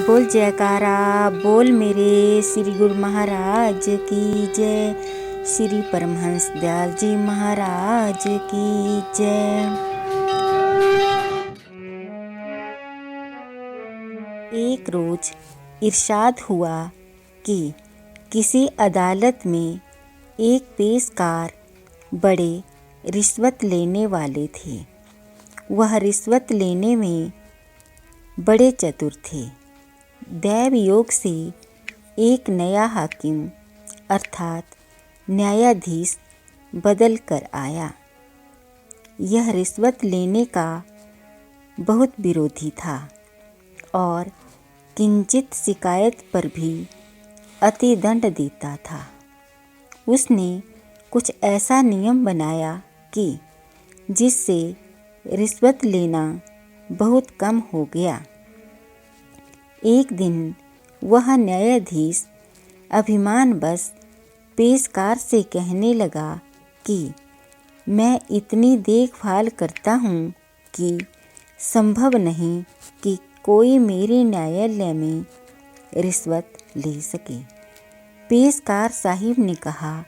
बोल जयकारा, बोल मेरे श्री गुरु महाराज की जय। श्री परमहंस दयाल जी महाराज की जय। एक रोज इरशाद हुआ कि किसी अदालत में एक पेशकार बड़े रिश्वत लेने वाले थे। वह रिश्वत लेने में बड़े चतुर थे। दैव योग से एक नया हाकिम अर्थात न्यायाधीश बदल कर आया। यह रिश्वत लेने का बहुत विरोधी था और किंचित शिकायत पर भी अतिदंड देता था। उसने कुछ ऐसा नियम बनाया कि जिससे रिश्वत लेना बहुत कम हो गया। एक दिन वह न्यायाधीश अभिमानवश पेशकार से कहने लगा कि मैं इतनी देखभाल करता हूँ कि संभव नहीं कि कोई मेरे न्यायालय में रिश्वत ले सके। पेशकार साहिब ने कहा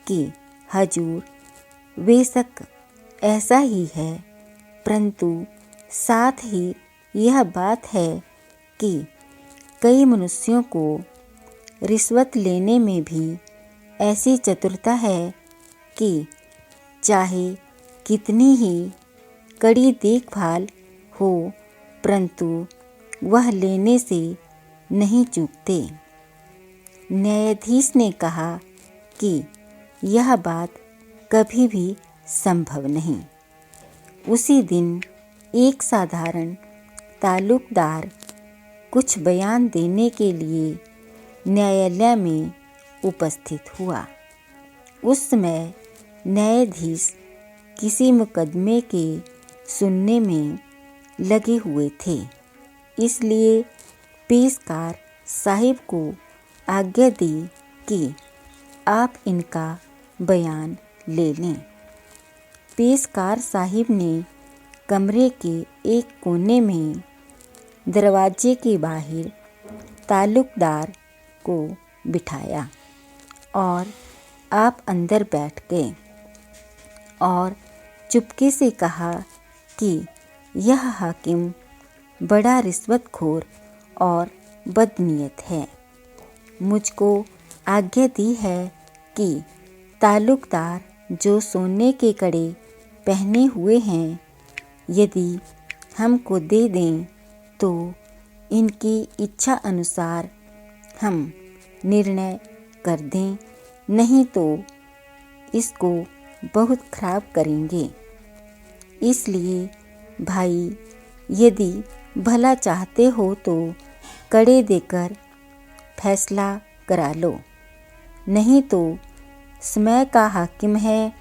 कि हजूर बेशक ऐसा ही है, परंतु साथ ही यह बात है कि कई मनुष्यों को रिश्वत लेने में भी ऐसी चतुरता है कि चाहे कितनी ही कड़ी देखभाल हो, परंतु वह लेने से नहीं चूकते। न्यायाधीश ने कहा कि यह बात कभी भी संभव नहीं। उसी दिन एक साधारण ताल्लुकदार कुछ बयान देने के लिए न्यायालय में उपस्थित हुआ। उस समय न्यायाधीश किसी मुकदमे के सुनने में लगे हुए थे, इसलिए पेशकार साहिब को आज्ञा दी कि आप इनका बयान ले लें। पेशकार साहिब ने कमरे के एक कोने में दरवाजे के बाहर ताल्लुकदार को बिठाया और आप अंदर बैठ गए और चुपके से कहा कि यह हाकिम बड़ा रिश्वतखोर और बदनीयत है। मुझको आज्ञा दी है कि ताल्लुकदार जो सोने के कड़े पहने हुए हैं, यदि हमको दे दें तो इनकी इच्छा अनुसार हम निर्णय कर दें, नहीं तो इसको बहुत खराब करेंगे। इसलिए भाई, यदि भला चाहते हो तो कड़े देकर फैसला करा लो, नहीं तो समय का हाकिम है,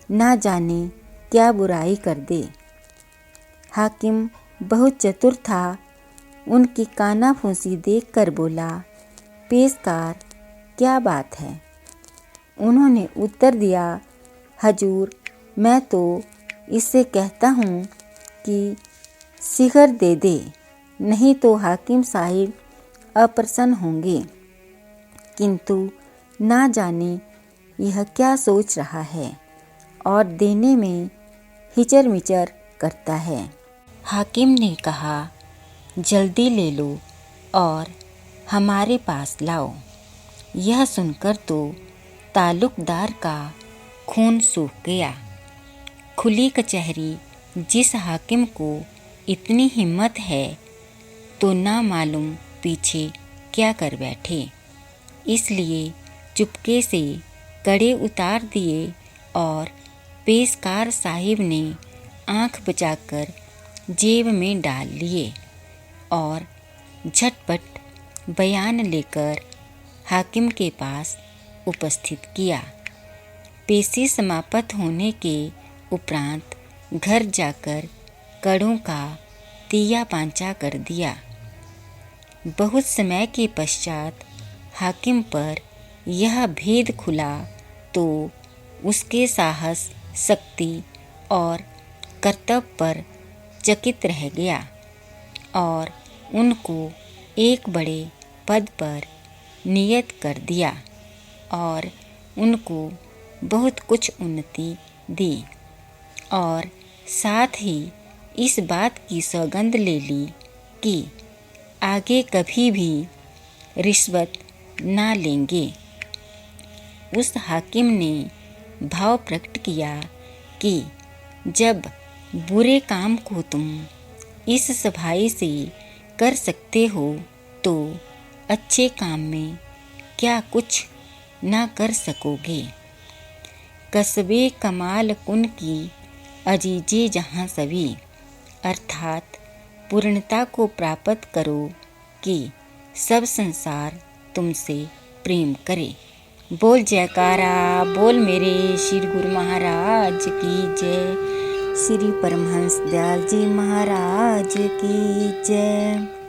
ना जाने क्या बुराई कर दे। हाकिम बहुत चतुर था। उनकी कानाफूसी देखकर बोला, पेशकार क्या बात है? उन्होंने उत्तर दिया, हजूर मैं तो इससे कहता हूँ कि सिगर दे दे, नहीं तो हाकिम साहिब अप्रसन्न होंगे, किंतु ना जाने यह क्या सोच रहा है और देने में हिचर मिचर करता है। हाकिम ने कहा, जल्दी ले लो और हमारे पास लाओ। यह सुनकर तो ताल्लुकदार का खून सूख गया। खुली कचहरी जिस हाकिम को इतनी हिम्मत है तो ना मालूम पीछे क्या कर बैठे। इसलिए चुपके से कड़े उतार दिए और पेशकार साहिब ने आंख बचाकर जेब में डाल लिए और झटपट बयान लेकर हाकिम के पास उपस्थित किया। पेशी समाप्त होने के उपरांत घर जाकर कड़ों का तिया पांचा कर दिया। बहुत समय के पश्चात हाकिम पर यह भेद खुला तो उसके साहस, शक्ति और कर्तव्य पर चकित रह गया और उनको एक बड़े पद पर नियत कर दिया और उनको बहुत कुछ उन्नति दी और साथ ही इस बात की सौगंध ले ली कि आगे कभी भी रिश्वत ना लेंगे। उस हाकिम ने भाव प्रकट किया कि जब बुरे काम को तुम इस सफाई से कर सकते हो तो अच्छे काम में क्या कुछ ना कर सकोगे। कसबे कमाल कुन की अजीजे जहाँ सभी, अर्थात पूर्णता को प्राप्त करो कि सब संसार तुमसे प्रेम करे। बोल जयकारा, बोल मेरे श्री गुरु महाराज की जय, श्री परमहंस दयाल जी महाराज की जय।